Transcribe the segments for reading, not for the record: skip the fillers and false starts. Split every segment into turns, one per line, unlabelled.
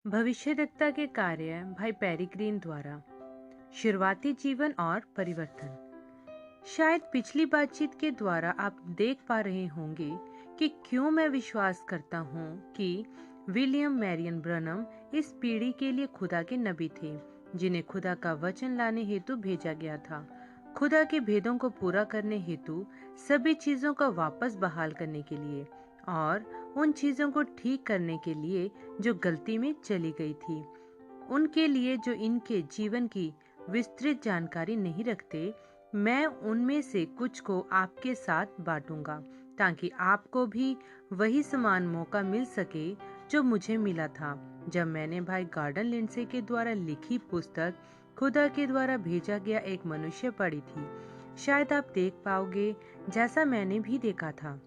भविष्यद्वक्ता के कार्य भाई पेरिग्रीन द्वारा। शुरुआती जीवन और परिवर्तन। शायद पिछली बातचीत के द्वारा आप देख पा रहे होंगे कि क्यों मैं विश्वास करता हूँ कि विलियम मैरियन ब्रनम इस पीढ़ी के लिए खुदा के नबी थे, जिन्हें खुदा का वचन लाने हेतु भेजा गया था, खुदा के भेदों को पूरा करने हेतु, सभी चीजों को वापस बहाल करने के लिए और उन चीजों को ठीक करने के लिए जो गलती में चली गई थी, उनके लिए जो इनके जीवन की विस्तृत जानकारी नहीं रखते। मैं उनमें से कुछ को आपके साथ बांटूंगा ताकि आपको भी वही समान मौका मिल सके जो मुझे मिला था जब मैंने भाई गार्डन लिंडसे के द्वारा लिखी पुस्तक खुदा के द्वारा भेजा गया एक मनुष्य पढ़ी थी। शायद आप देख पाओगे जैसा मैंने भी देखा था।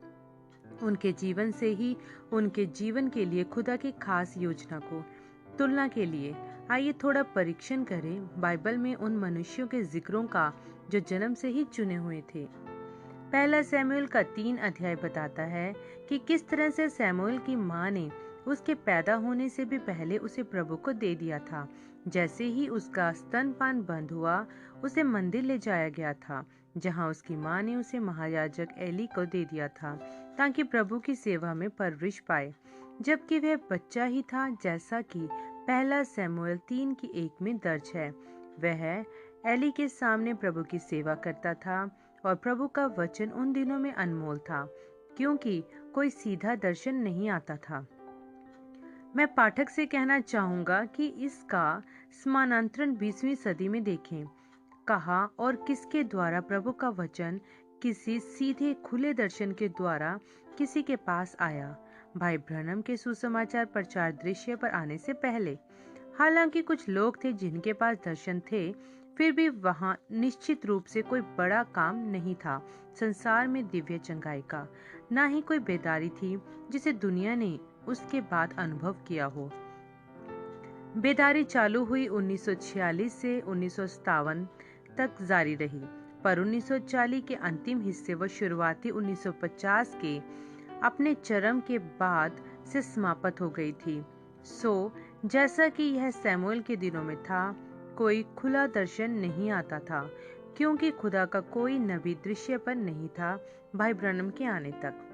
उनके जीवन से ही उनके जीवन के लिए खुदा की खास योजना को तुलना के लिए आइए थोड़ा परीक्षण करें बाइबल में उन मनुष्यों के जिक्रों का जो जन्म से ही चुने हुए थे। पहला सैमुएल का 3 अध्याय बताता है कि किस तरह से सैमुएल की माँ ने उसके पैदा होने से भी पहले उसे प्रभु को दे दिया था। जैसे ही उसका स्तनपान बंद हुआ, उसे मंदिर ले जाया गया था, जहां उसकी माँ ने उसे महायाजक एली को दे दिया था ताकि प्रभु की सेवा में परवरिश पाए, जबकि वह बच्चा ही था, जैसा कि पहला सैमुएल 3 की 1 में दर्ज है। वह एली के सामने प्रभु की सेवा करता था और प्रभु का वचन उन दिनों में अनमोल था, क्योंकि कोई सीधा दर्शन नहीं आता था। मैं पाठक से कहना चाहूंगा कि इसका समानांतरण 20वीं सदी में देखें। कहा और किसके द्वारा प्रभु का वचन किसी सीधे खुले दर्शन के द्वारा किसी के पास आया। भाई ब्रनम के सुसमाचार प्रचार दृश्य पर आने से पहले। हालांकि कुछ लोग थे जिनके पास दर्शन थे, फिर भी वहां निश्चित रूप से कोई बड़ा काम नहीं था संसार में दिव्य चंगाई का। ना ही कोई बेदारी थी जिसे दुनिया ने उसके बाद अनुभव किया हो। बेदारी चालू हुई 1946 से 1957 तक जारी रही, पर 1940 के अंतिम हिस्से व शुरुआती 1950 के अपने चरम के बाद से समाप्त हो गई थी। जैसा कि यह सैमुएल के दिनों में था, कोई खुला दर्शन नहीं आता था, क्योंकि खुदा का कोई नबी दृश्य पर नहीं था भाई ब्रनम के आने तक।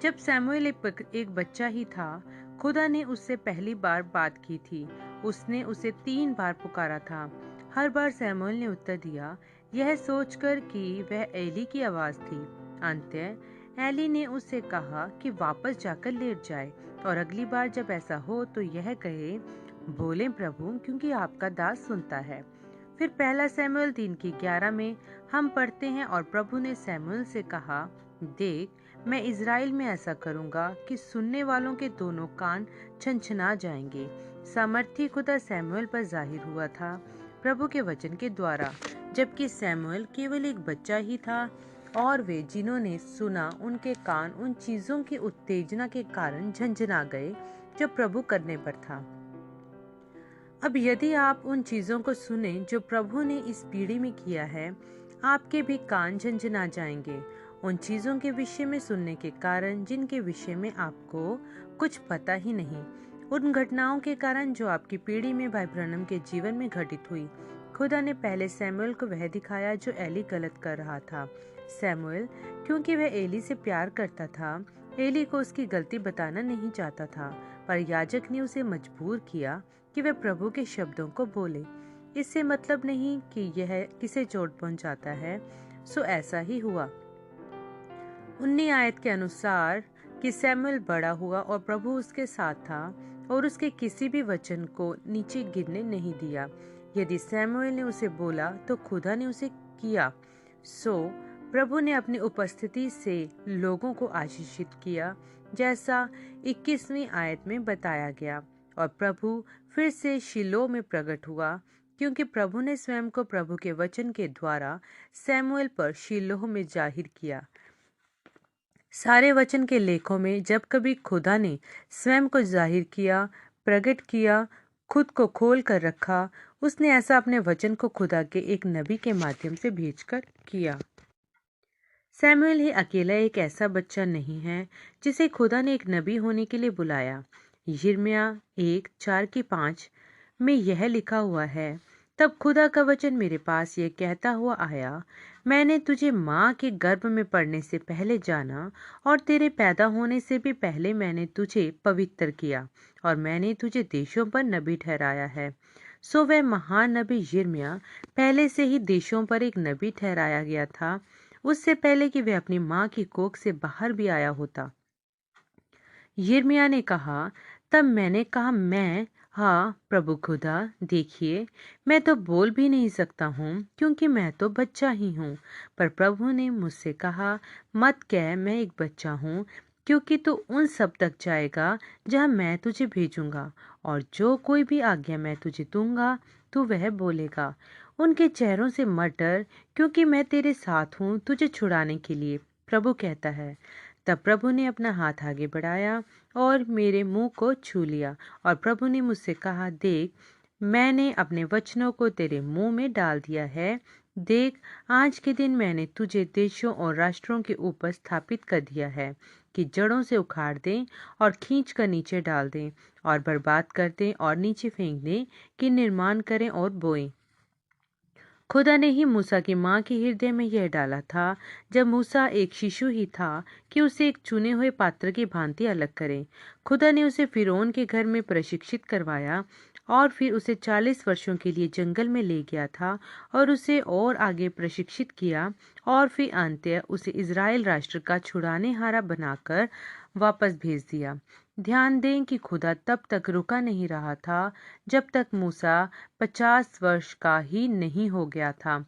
जब सैमुएल एक बच्चा ही था, खुदा ने उससे पहली बार बात की थी। उसने उसे 3 बार पुकारा था। हर बार सैमुएल ने उत्तर दिया, यह सोचकर कि वह एली की आवाज थी। अंततः एली ने उससे कहा कि वापस जाकर लेट जाए और अगली बार जब ऐसा हो तो यह कहे, बोले प्रभु, क्योंकि आपका दास सुनता है। फिर पहला सैमुएल 3 की 11 में हम पढ़ते हैं, और प्रभु ने सैमुएल से कहा, देख, मैं इज़राइल में ऐसा करूंगा कि सुनने वालों के दोनों कान छनछना जाएंगे। सामर्थी खुदा सैमुएल पर जाहिर हुआ था प्रभु के वचन के द्वारा, जबकि सैमुएल केवल एक बच्चा ही था, और वे जिन्होंने सुना उनके कान उन चीजों की उत्तेजना के कारण झंझना गए जो प्रभु करने पर था। अब यदि आप उन चीजों को सुने जो प्रभु ने इस पीढ़ी में किया है, आपके भी कान झंझना जाएंगे उन चीजों के विषय में सुनने के कारण जिनके विषय में आपको कुछ पता ही नहीं, उन घटनाओं के कारण जो आपकी पीढ़ी में भाई ब्रनम के जीवन में घटित हुई। खुदा ने पहले सैमुएल को वह दिखाया जो एली गलत कर रहा था। सैमुएल, क्योंकि वह एली से प्यार करता था, एली को उसकी गलती बताना नहीं चाहता था, पर याजक ने उसे मजबूर किया कि वह प्रभु के शब्दों को बोले। इससे मतलब नहीं कि यह किसे चोट पहुंचाता है। ऐसा ही हुआ। 19 आयत के अनुसार कि सैमुएल बड़ा हुआ और प्रभु उसके साथ था और उसके किसी भी वचन को नीचे गिरने नहीं दिया। यदि सैमुएल ने उसे बोला तो खुदा ने उसे किया। प्रभु ने अपनी उपस्थिति से लोगों को आशीषित किया, जैसा 21वीं आयत में बताया गया। और प्रभु फिर से शिलो में प्रकट हुआ, क्योंकि प्रभु ने स्वयं को प्रभु के वचन के द्वारा सैमुएल पर शिलोह में जाहिर किया। सारे वचन के लेखों में जब कभी खुदा ने स्वयं को जाहिर किया, प्रकट किया, खुद को खोल कर रखा, उसने ऐसा अपने वचन को खुदा के एक नबी के माध्यम से भेजकर किया। सैमुएल ही अकेला एक ऐसा बच्चा नहीं है जिसे खुदा ने एक नबी होने के लिए बुलाया। यिर्मयाह 1:4-5 में यह लिखा हुआ है, तब खुदा का वचन मेरे पास यह कहता हुआ आया, मैंने तुझे माँ के गर्भ में पड़ने से पहले जाना और तेरे पैदा होने से भी पहले मैंने तुझे पवित्र किया और मैंने तुझे देशों पर नबी ठहराया है। सो वह महान नबी यिर्मयाह पहले से ही देशों पर एक नबी ठहराया गया था, उससे पहले कि वह अपनी माँ की कोख से बाहर भी आया होता। यिर्मयाह ने कहा, तब मैंने कहा, हाँ प्रभु खुदा, देखिए मैं तो बोल भी नहीं सकता हूँ क्योंकि मैं तो बच्चा ही हूँ। पर प्रभु ने मुझसे कहा, मत कह मैं एक बच्चा हूँ, क्योंकि तू उन सब तक जाएगा जहाँ मैं तुझे भेजूंगा, और जो कोई भी आज्ञा मैं तुझे दूंगा तू वह बोलेगा। उनके चेहरों से मत डर, क्योंकि मैं तेरे साथ हूँ तुझे छुड़ाने के लिए, प्रभु कहता है। तब प्रभु ने अपना हाथ आगे बढ़ाया और मेरे मुंह को छू लिया, और प्रभु ने मुझसे कहा, देख मैंने अपने वचनों को तेरे मुंह में डाल दिया है। देख, आज के दिन मैंने तुझे देशों और राष्ट्रों के ऊपर स्थापित कर दिया है कि जड़ों से उखाड़ दें और खींच कर नीचे डाल दें और बर्बाद कर दें और नीचे फेंक दें, कि निर्माण करें और बोएं। खुदा ने ही मूसा की माँ के हृदय में यह डाला था, जब मूसा एक शिशु ही था, कि उसे एक चुने हुए पात्र की भांति अलग करे। खुदा ने उसे फिरौन के घर में प्रशिक्षित करवाया और फिर उसे 40 वर्षों के लिए जंगल में ले गया था और उसे और आगे प्रशिक्षित किया, और फिर अंततः उसे इज़राइल राष्ट्र का छुड़ाने हारा बनाकर वापस भेज दिया। ध्यान दें कि खुदा तब तक रुका नहीं रहा था जब तक मूसा 50 वर्ष का ही नहीं हो गया था।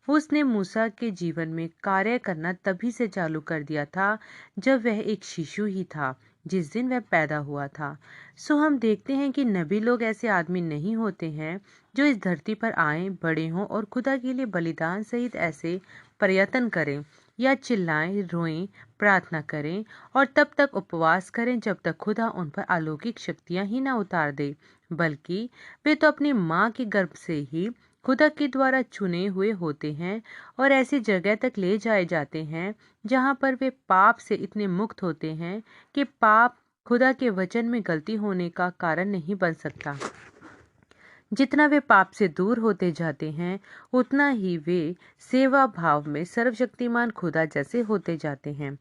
उसने मूसा के जीवन में कार्य करना तभी से चालू कर दिया था जब वह एक शिशु ही था, जिस दिन वह पैदा हुआ था। सो हम देखते हैं कि नबी लोग ऐसे आदमी नहीं होते हैं जो इस धरती पर आए, बड़े हों और खुदा के लिए बलिदान सहित ऐसे प्रयत्न करें या चिल्लाएं, रोएं, प्रार्थना करें और तब तक उपवास करें जब तक खुदा उन पर अलौकिक शक्तियां ही ना उतार दे, बल्कि वे तो अपनी माँ के गर्भ से ही खुदा के द्वारा चुने हुए होते हैं और ऐसी जगह तक ले जाए जाते हैं जहां पर वे पाप से इतने मुक्त होते हैं कि पाप खुदा के वचन में गलती होने का कारण नहीं बन सकता। जितना वे पाप से दूर होते जाते हैं, उतना ही वे सेवा भाव में सर्वशक्तिमान खुदा जैसे होते जाते हैं।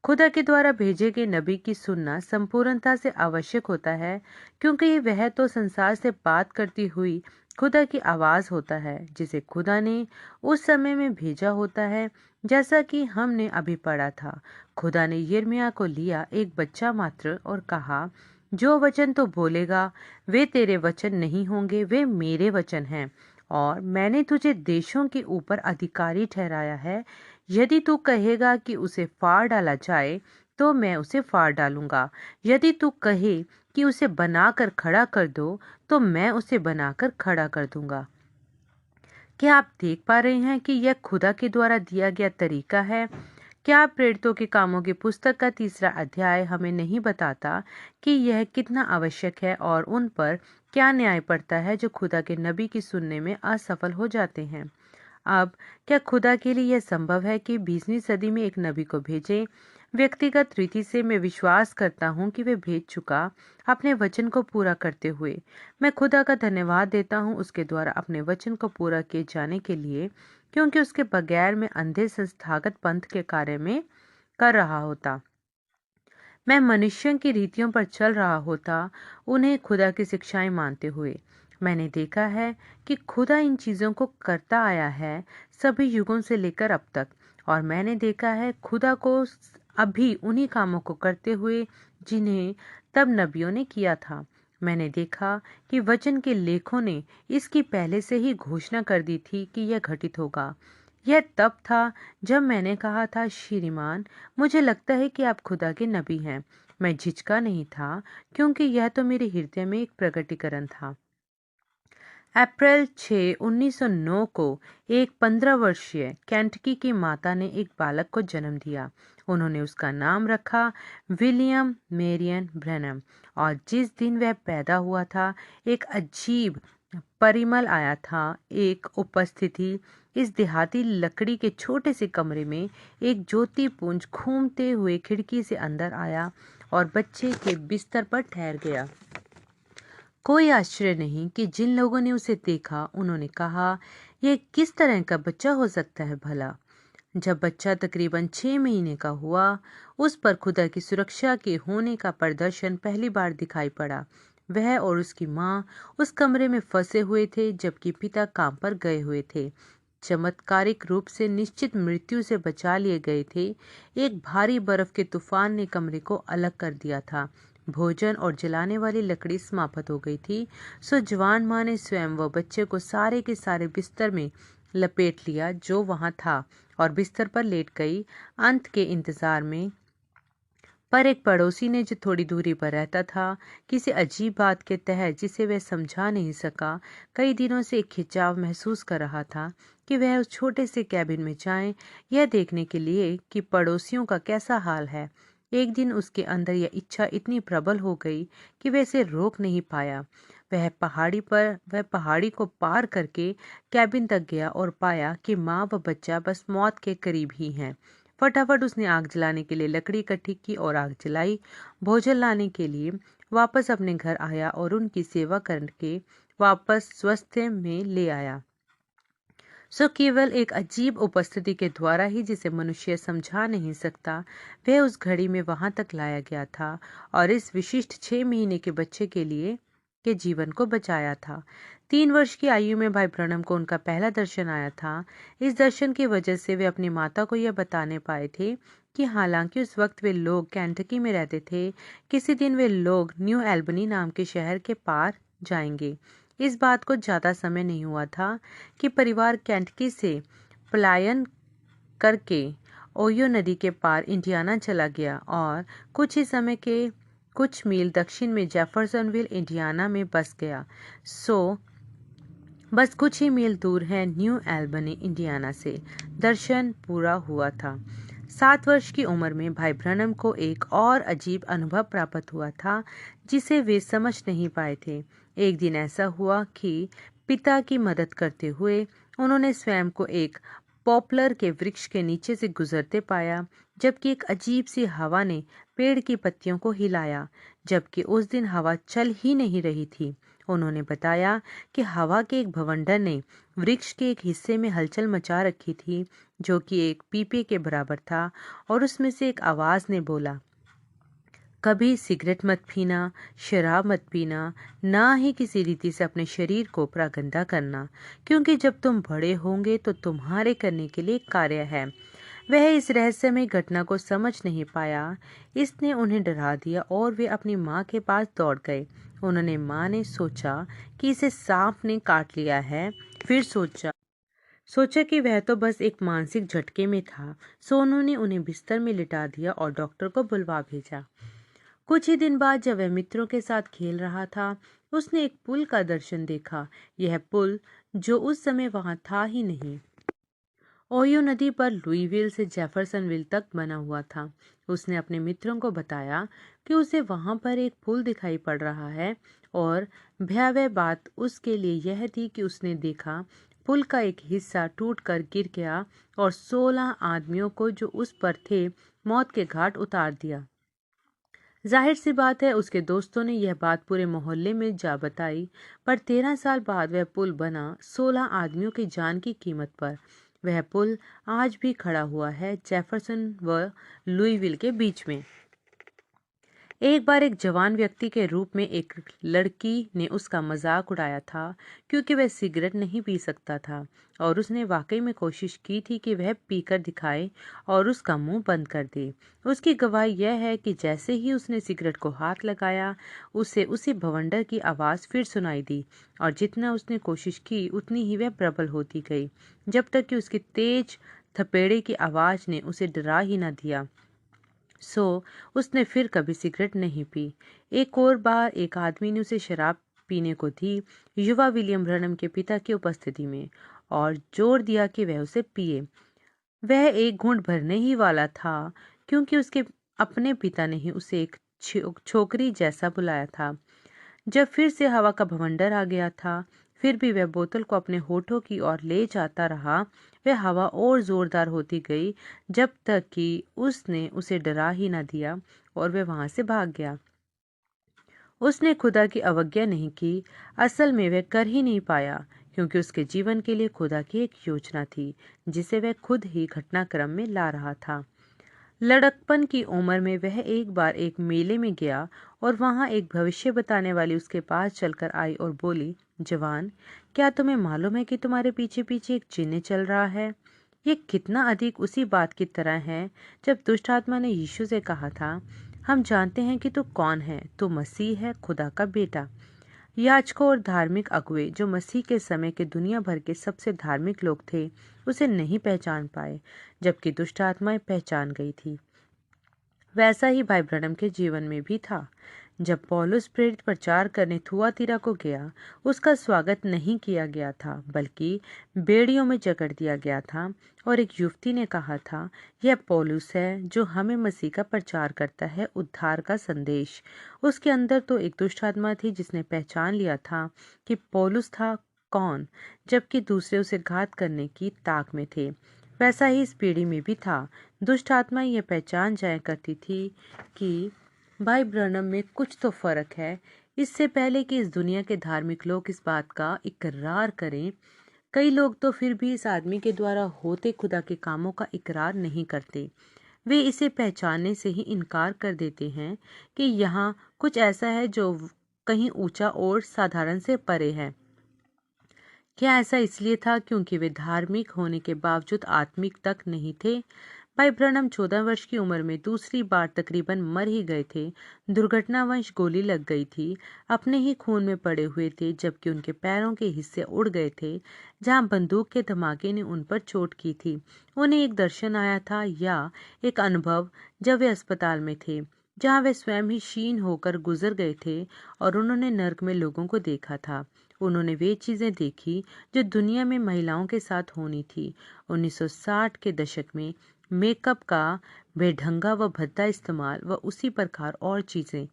खुदा के द्वारा भेजे गए नबी की सुनना संपूर्णता से आवश्यक होता है, क्योंकि वह तो संसार से बात करती हुई खुदा की आवाज होता है, जिसे खुदा ने उस समय में भेजा होता है। जैसा कि हमने अभी पढ़ा था, खुदा ने यिर्मयाह को लिया एक बच्चा मात्र और कहा, जो वचन तो बोलेगा वे तेरे वचन नहीं होंगे, वे मेरे वचन हैं, और मैंने तुझे देशों के ऊपर अधिकारी ठहराया है। यदि तू कहेगा कि उसे फाड़ डाला जाए, तो मैं उसे फाड़ डालूंगा। यदि तू कहे कि उसे बनाकर खड़ा कर दो, तो मैं उसे बनाकर खड़ा कर दूंगा। क्या आप देख पा रहे हैं कि यह खुदा के द्वारा दिया गया तरीका है? क्या प्रेरितों के कामों की पुस्तक का 3 अध्याय हमें नहीं बताता कि यह कितना आवश्यक है और उन पर क्या न्याय पड़ता है जो खुदा के नबी की सुनने में असफल हो जाते हैं? अब क्या खुदा के लिए यह संभव है कि 20वीं सदी में एक नबी को भेजे? व्यक्तिगत रीति से मैं विश्वास करता हूँ कि वे भेज चुका अपने वचन को पूरा करते हुए। मैं खुदा का धन्यवाद देता हूँ उसके द्वारा अपने वचन को पूरा किए जाने के लिए, क्योंकि उसके बगैर मैं अंधे संस्थागत पंथ के कार्य में कर रहा होता। मैं मनुष्यों की रीतियों पर चल रहा होता, उन्हें खुदा की शिक्षाएं मानते हुए। मैंने देखा है कि खुदा इन चीज़ों को करता आया है सभी युगों से लेकर अब तक, और मैंने देखा है खुदा को अभी उन्हीं कामों को करते हुए जिन्हें तब नबियों ने किया था। मैंने देखा कि वचन के लेखों ने इसकी पहले से ही घोषणा कर दी थी कि यह घटित होगा। यह तब था जब मैंने कहा था, श्रीमान, मुझे लगता है कि आप खुदा के नबी हैं। मैं झिझका नहीं था, क्योंकि यह तो मेरे हृदय में एक प्रकटीकरण था। अप्रैल 6, 1909 को एक 15 वर्षीय केंटकी की माता ने एक बालक को जन्म दिया। उन्होंने उसका नाम रखा विलियम मेरियन ब्रैनम, और जिस दिन वह पैदा हुआ था, एक अजीब परिमल आया था। एक उपस्थिति इस देहाती लकड़ी के छोटे से कमरे में एक ज्योतिपुंज घूमते हुए खिड़की से अंदर आया और बच्चे के बिस्तर पर ठहर गया। कोई आश्चर्य नहीं कि जिन लोगों ने उसे देखा उन्होंने कहा, यह किस तरह का बच्चा हो सकता है भला। जब बच्चा तकरीबन 6 महीने का हुआ, उस पर खुदा की सुरक्षा के होने का प्रदर्शन पहली बार दिखाई पड़ा। वह और उसकी माँ उस कमरे में फंसे हुए थे जबकि पिता काम पर गए हुए थे। चमत्कारिक रूप से निश्चित मृत्यु से बचा लिए गए थे। एक भारी बर्फ के तूफान ने कमरे को अलग कर दिया था। भोजन और जलाने वाली लकड़ी समाप्त हो गई थी। सो जवान माँ ने स्वयं व बच्चे को सारे के सारे बिस्तर में लपेट लिया जो वहां था और बिस्तर पर लेट गई अंत के इंतजार में। पर एक पड़ोसी ने जो थोड़ी दूरी पर रहता था, किसी अजीब बात के तहत जिसे वह समझा नहीं सका, कई दिनों से एक खिंचाव महसूस कर रहा था कि वह उस छोटे से कैबिन में जाए, यह देखने के लिए कि पड़ोसियों का कैसा हाल है। एक दिन उसके अंदर यह इच्छा इतनी प्रबल हो गई कि वह इसे रोक नहीं पाया। वह पहाड़ी को पार करके कैबिन तक गया और पाया कि माँ व बच्चा बस मौत के करीब ही हैं। फटाफट उसने आग जलाने के लिए लकड़ी इकट्ठी की और आग जलाई। भोजन लाने के लिए वापस अपने घर आया और उनकी सेवा करके वापस स्वास्थ्य में ले आया। सो केवल एक अजीब उपस्थिति के द्वारा ही, जिसे मनुष्य समझा नहीं सकता, वह उस घड़ी में वहां तक लाया गया था और इस विशिष्ट 6 महीने के बच्चे के जीवन को बचाया था। 3 वर्ष की आयु में भाई ब्रनम को उनका पहला दर्शन आया था। इस दर्शन की वजह से वे अपनी माता को यह बताने पाए थे कि हालांकि उस वक्त वे लोग केंटकी में रहते थे, किसी दिन वे लोग न्यू एल्बनी नाम के शहर के पार जाएंगे। इस बात को ज्यादा समय नहीं हुआ था कि परिवार केंटकी से पलायन करके ओयो नदी के पार इंडियाना चला गया और कुछ ही समय के कुछ मील दक्षिण में जेफरसनविल इंडियाना में बस गया। बस कुछ ही मील दूर है न्यू एल्बनी इंडियाना से। दर्शन पूरा हुआ था। 7 वर्ष की उम्र में भाई ब्रनम को एक और अजीब अनुभव प्राप्त हुआ था जिसे वे समझ नहीं पाए थे। एक दिन ऐसा हुआ कि पिता की मदद करते हुए उन्होंने स्वयं को एक पॉपुलर के वृक्ष के नीचे से गुजरते पाया, जबकि एक अजीब सी हवा ने पेड़ की पत्तियों को हिलाया, जबकि उस दिन हवा चल ही नहीं रही थी। उन्होंने बताया कि हवा के एक भवंडर ने वृक्ष के एक हिस्से में हलचल मचा रखी थी जो कि एक पीपे के बराबर था और उसमें से एक आवाज ने बोला, कभी सिगरेट मत पीना, शराब मत पीना, ना ही किसी रीति से अपने शरीर को प्रागंदा करना, क्योंकि जब तुम बड़े होंगे तो तुम्हारे करने के लिए कार्य है। वह इस रहस्यमय घटना को समझ नहीं पाया। इसने उन्हें डरा दिया और वे अपनी माँ के पास दौड़ गए। उन्होंने माँ ने सोचा कि इसे सांप ने काट लिया है, फिर सोचा कि वह तो बस एक मानसिक झटके में था। सो उन्होंने उन्हें बिस्तर में लिटा दिया और डॉक्टर को बुलवा भेजा। कुछ ही दिन बाद जब वह मित्रों के साथ खेल रहा था, उसने एक पुल का दर्शन देखा। यह पुल जो उस समय वहां था ही नहीं, ओयो नदी पर लुईविल से जेफरसनविल तक बना हुआ था। उसने अपने मित्रों को बताया कि उसे वहां पर एक पुल दिखाई पड़ रहा है और भयावह बात उसके लिए यह थी कि उसने देखा पुल का एक हिस्सा टूटकर गिर गया और 16 आदमियों को जो उस पर थे मौत के घाट उतार दिया। जाहिर सी बात है उसके दोस्तों ने यह बात पूरे मोहल्ले में जा बताई, पर 13 साल बाद वह पुल बना 16 आदमियों की जान की कीमत पर। वह पुल आज भी खड़ा हुआ है जेफरसन व लुईविल के बीच में। एक बार एक जवान व्यक्ति के रूप में एक लड़की ने उसका मजाक उड़ाया था क्योंकि वह सिगरेट नहीं पी सकता था और उसने वाकई में कोशिश की थी कि वह पीकर दिखाए और उसका मुंह बंद कर दे। उसकी गवाही यह है कि जैसे ही उसने सिगरेट को हाथ लगाया, उसे उसी भवंडर की आवाज़ फिर सुनाई दी और जितना उसने कोशिश की उतनी ही वह प्रबल होती गई, जब तक कि उसकी तेज थपेड़े की आवाज़ ने उसे डरा ही न दिया। उसने फिर कभी सिगरेट नहीं पी। एक और बार एक आदमी ने उसे शराब पीने को दी, युवा विलियम ब्रनम के पिता की उपस्थिति में, और जोर दिया कि वह उसे पिए। वह एक घूंट भरने ही वाला था क्योंकि उसके अपने पिता ने ही उसे एक छोकरी जैसा बुलाया था। जब फिर से हवा का भवंडर आ गया था, फिर भी वह बोतल को अपने होठों की ओर ले जाता रहा। वह हवा और जोरदार होती गई जब तक कि उसने उसे डरा ही न दिया और वह वहां से भाग गया। उसने खुदा की अवज्ञा नहीं की, असल में वह कर ही नहीं पाया, क्योंकि उसके जीवन के लिए खुदा की एक योजना थी जिसे वह खुद ही घटनाक्रम में ला रहा था। लड़कपन की उम्र में वह एक बार एक मेले में गया और वहां एक भविष्य बताने वाली उसके पास चलकर आई और बोली, जवान, क्या तुम्हें मालूम है कि तुम्हारे पीछे पीछे एक चिन्ह चल रहा है? ये कितना अधिक उसी बात की तरह है जब दुष्ट आत्मा ने यीशु से कहा था, हम जानते हैं कि तू कौन है, तू मसीह है, खुदा का बेटा। याजकों और धार्मिक अगुए, जो मसीह के समय के दुनिया भर के सबसे धार्मिक लोग थे, उसे नहीं पहचान पाए, जबकि दुष्ट आत्माएं पहचान गई थी। वैसा ही भाई ब्रनम के जीवन में भी था। जब पौलुस प्रेरित प्रचार करने थुआतीरा को गया, उसका स्वागत नहीं किया गया था, बल्कि बेड़ियों में जकड़ दिया गया था और एक युवती ने कहा था, यह पौलुस है जो हमें मसीह का प्रचार करता है, उद्धार का संदेश। उसके अंदर तो एक दुष्ट आत्मा थी जिसने पहचान लिया था कि पौलुस था कौन, जबकि दूसरे उसे घात करने की ताक में थे। वैसा ही इस पीढ़ी में भी था। दुष्ट आत्मा यह पहचान जाया करती थी कि भाई ब्रनम में कुछ तो फर्क है। इससे पहले कि इस दुनिया के धार्मिक लोग इस बात का इकरार करें, कई लोग तो फिर भी इस आदमी के द्वारा होते खुदा के कामों का इकरार नहीं करते। वे इसे पहचानने से ही इनकार कर देते हैं कि यहाँ कुछ ऐसा है जो कहीं ऊंचा और साधारण से परे है। क्या ऐसा इसलिए था क्योंकि वे धार्मिक होने के बावजूद आत्मिक तक नहीं थे? भाई ब्रनम 14 वर्ष की उम्र में दूसरी बार तकरीबन मर ही गए थे। दुर्घटनावश गोली लग गई थी। अपने ही खून में पड़े हुए थे, जबकि उनके पैरों के हिस्से उड़ गए थे जहां बंदूक के धमाके ने उन पर चोट की थी। उन्हें एक दर्शन आया था या एक अनुभव जब वे अस्पताल में थे, जहां वे स्वयं ही क्षीण होकर गुजर गए थे और उन्होंने नर्क में लोगों को देखा था। उन्होंने वे चीजें देखी जो दुनिया में महिलाओं के साथ होनी थी। 1960 के दशक में मेकअप का बेढंगा व भद्दा इस्तेमाल व उसी प्रकार और चीजें,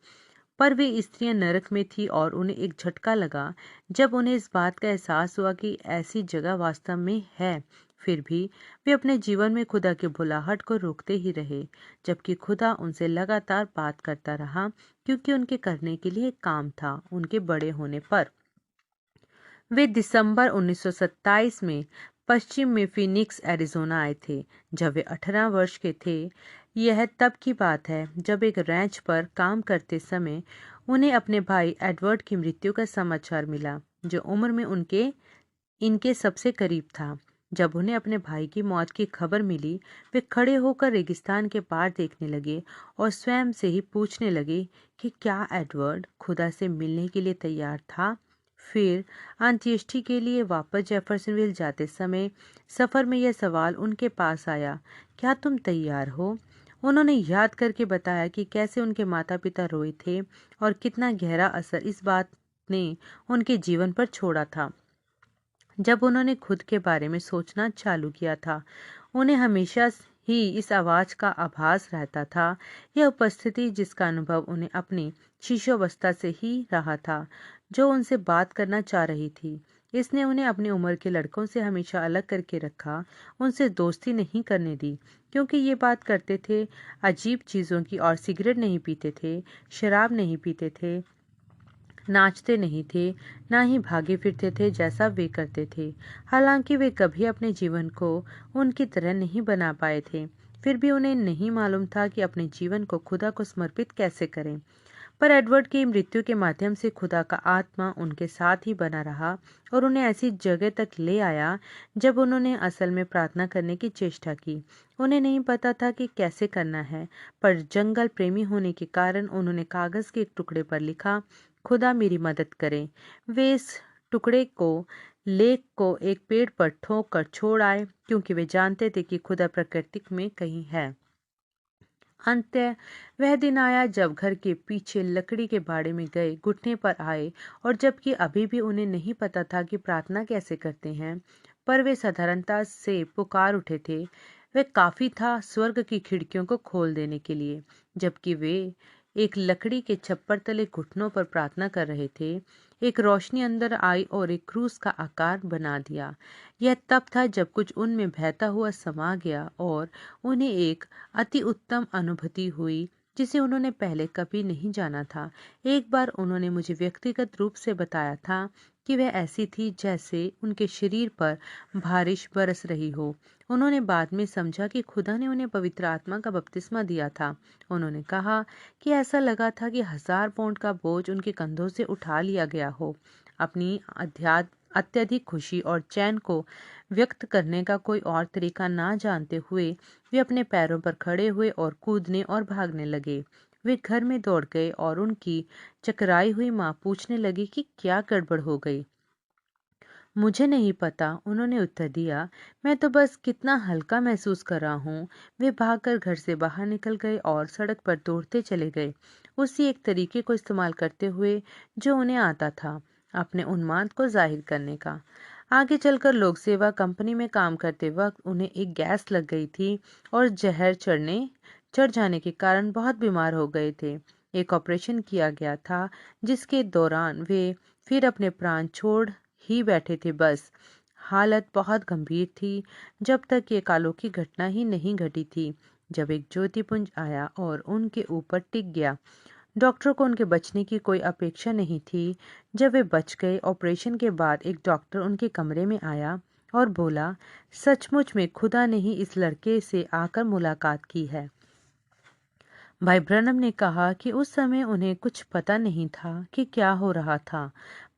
पर वे स्त्रियां नरक में थी और उन्हें एक झटका लगा जब उन्हें इस बात का एहसास हुआ कि ऐसी जगह वास्तव में है। फिर भी वे अपने जीवन में खुदा की बुलाहट को रोकते ही रहे, जबकि खुदा उनसे लगातार बात करता रहा, क्योंकि उनके करने के लिए एक काम था। उनके बड़े होने पर वे दिसंबर 1927 में पश्चिम में फिनिक्स, एरिज़ोना आए थे जब वे 18 वर्ष के थे। यह तब की बात है जब एक रैंच पर काम करते समय उन्हें अपने भाई एडवर्ड की मृत्यु का समाचार मिला, जो उम्र में इनके सबसे करीब था। जब उन्हें अपने भाई की मौत की खबर मिली, वे खड़े होकर रेगिस्तान के पार देखने लगे और स्वयं से ही पूछने लगे कि क्या एडवर्ड खुदा से मिलने के लिए तैयार था। फिर अंत्येष्टि के लिए वापस जेफरसनविल जाते समय सफर में यह सवाल उनके पास आया, क्या तुम तैयार हो? उन्होंने याद करके बताया कि कैसे उनके माता पिता रोए थे और कितना गहरा असर इस बात ने उनके जीवन पर छोड़ा था। जब उन्होंने खुद के बारे में सोचना चालू किया था, उन्हें हमेशा ही इस आवाज का आभास रहता था, यह उपस्थिति जिसका अनुभव उन्हें अपनी शिशुअवस्था से ही रहा था, जो उनसे बात करना चाह रही थी। इसने उन्हें अपनी उम्र के लड़कों से हमेशा अलग करके रखा, उनसे दोस्ती नहीं करने दी, क्योंकि ये बात करते थे अजीब चीज़ों की और सिगरेट नहीं पीते थे, शराब नहीं पीते थे, नाचते नहीं थे, ना ही भागे फिरते थे जैसा वे करते थे। हालांकि वे कभी अपने जीवन को उनकी तरह नहीं बना पाए थे, फिर भी उन्हें नहीं मालूम था कि अपने जीवन को खुदा को समर्पित कैसे करें। पर एडवर्ड की मृत्यु के माध्यम से खुदा का आत्मा उनके साथ ही बना रहा और उन्हें ऐसी जगह तक ले आया जब उन्होंने असल में प्रार्थना करने की चेष्टा की। उन्हें नहीं पता था कि कैसे करना है, पर जंगल प्रेमी होने के कारण उन्होंने कागज के एक टुकड़े पर लिखा, खुदा मेरी मदद करें। वे इस टुकड़े को लेख को एक पेड़ पर ठोक कर छोड़ आए, क्योंकि वे जानते थे कि खुदा प्रकृति में कहीं है। अंत्य वह दिन आया जब घर के पीछे लकड़ी के बाड़े में गए घुटने पर आए, और जबकि अभी भी उन्हें नहीं पता था कि प्रार्थना कैसे करते हैं, पर वे साधारणता से पुकार उठे थे। वे काफी था स्वर्ग की खिड़कियों को खोल देने के लिए। जबकि वे एक लकड़ी के छप्पर तले घुटनों पर प्रार्थना कर रहे थे, एक रोशनी अंदर आई और एक क्रूस का आकार बना दिया। यह तब था जब कुछ उनमें बहता हुआ समा गया और उन्हें एक अति उत्तम अनुभूति हुई जिसे उन्होंने पहले कभी नहीं जाना था। एक बार उन्होंने मुझे व्यक्तिगत रूप से बताया था कि वह ऐसी थी जैसे उनके शरीर पर बारिश बरस रही हो। उन्होंने बाद में समझा कि खुदा ने उन्हें पवित्र आत्मा का बपतिस्मा दिया था। उन्होंने कहा कि ऐसा लगा था कि 1000 पाउंड का बोझ उनके कंधों से उठा लिया गया हो। अपनी अत्यधिक खुशी और चैन को व्यक्त करने का कोई और तरीका ना जानते हुए वे अपने पैरों पर खड़े हुए और कूदने और भागने लगे। वे घर में दौड़ गए और उनकी चकराई हुई माँ पूछने लगी कि क्या गड़बड़ हो गई। मुझे नहीं पता, उन्होंने उत्तर दिया। मैं तो बस कितना हल्का महसूस कर रहा हूँ। वे भागकर घर से बाहर निकल गए और सड़क पर दौड़ते चले गए, उसी एक तरीके को इस्तेमाल करते हुए जो उन्हें आता था, अपने उन्माद को जाहिर करने का। आगे चलकर लोक सेवा कंपनी में काम करते वक्त उन्हें एक गैस लग गई थी और जहर चढ़ जाने के कारण बहुत बीमार हो गए थे। एक ऑपरेशन किया गया था जिसके दौरान वे फिर अपने प्राण छोड़ ही बैठे थे। बस हालत बहुत गंभीर थी जब तक ये अलौकिक घटना ही नहीं घटी थी, जब एक ज्योतिपुंज आया और उनके ऊपर टिक गया। डॉक्टर को उनके बचने की कोई अपेक्षा नहीं थी। जब वे बच गए, ऑपरेशन के बाद एक डॉक्टर उनके कमरे में आया और बोला, सचमुच में खुदा ने ही इस लड़के से आकर मुलाकात की है। भाई ब्रनम ने कहा कि उस समय उन्हें कुछ पता नहीं था कि क्या हो रहा था,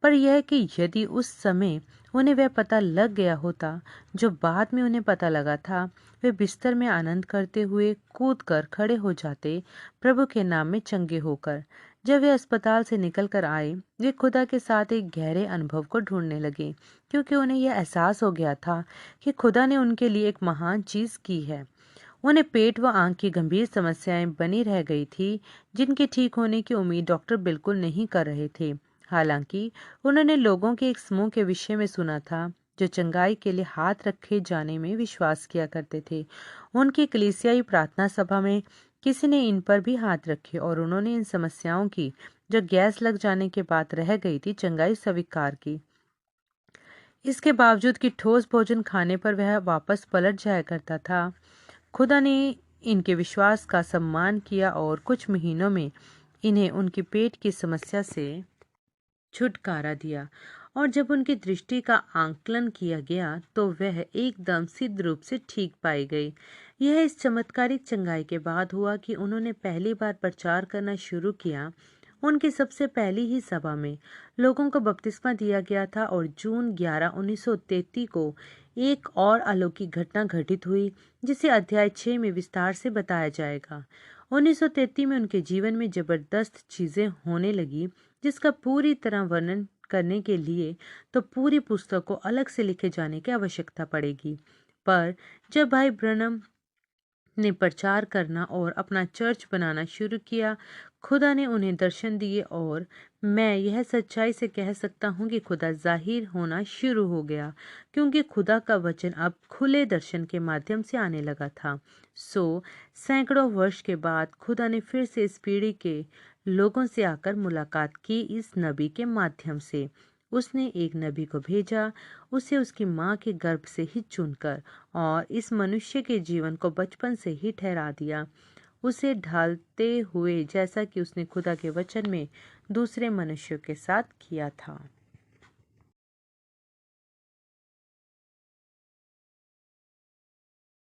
पर यह कि यदि उस समय उन्हें वह पता लग गया होता जो बाद में उन्हें पता लगा था, वे बिस्तर में आनंद करते हुए कूदकर खड़े हो जाते, प्रभु के नाम में चंगे होकर। जब वे अस्पताल से निकल कर आए, वे खुदा के साथ एक गहरे अनुभव को ढूंढने लगे, क्योंकि उन्हें यह एहसास हो गया था कि खुदा ने उनके लिए एक महान चीज की है। उन्हें पेट व आंख की गंभीर समस्याएं बनी रह गई थी, जिनके ठीक होने की उम्मीद डॉक्टर बिल्कुल नहीं कर रहे थे। हालांकि उन्होंने लोगों के एक समूह के विषय में सुना था जो चंगाई के लिए हाथ रखे जाने में विश्वास किया करते थे। उनकी कलीसियाई प्रार्थना सभा में किसी ने इन पर भी हाथ रखे और उन्होंने इन समस्याओं की, जो गैस लग जाने के बाद रह गई थी, चंगाई स्वीकार की। इसके बावजूद कि ठोस भोजन खाने पर वह वापस पलट जाया करता था, खुदा ने इनके विश्वास का सम्मान किया और कुछ महीनों में इन्हें उनकी पेट की समस्या से छुटकारा दिया। और जब उनकी दृष्टि का आंकलन किया गया तो वह एकदम सिद्ध रूप से ठीक पाई गई। यह इस चमत्कारिक चंगाई के बाद हुआ कि उन्होंने पहली बार प्रचार करना शुरू किया। उनकी सबसे पहली ही सभा में लोगों को बपतिस्मा दिया गया था और जून 11, 1933 को एक और अलौकिक घटना घटित हुई, जिसे अध्याय 6 में विस्तार से बताया जाएगा। 1933 में उनके जीवन में जबरदस्त चीजें होने लगी, जिसका पूरी तरह वर्णन करने के लिए तो पूरी पुस्तक को अलग से लिखे जाने की आवश्यकता पड़ेगी। पर जब भाई ब्रनम ने प्रचार करना और अपना चर्च बनाना शुरू किया, खुदा ने उन्हें दर्शन दिए और मैं यह सच्चाई से कह सकता हूँ कि खुदा जाहिर होना शुरू हो गया, क्योंकि खुदा का वचन अब खुले दर्शन के माध्यम से आने लगा था। सैकड़ों वर्ष के बाद खुदा ने फिर से इस पीढ़ी के लोगों से आकर मुलाकात की, इस नबी के माध्यम से। उसने एक नबी को भेजा, उसे उसकी माँ के गर्भ से ही चुनकर, और इस मनुष्य के जीवन को बचपन से ही ठहरा दिया, उसे ढालते हुए, जैसा कि उसने खुदा के वचन में दूसरे मनुष्यों के साथ किया था।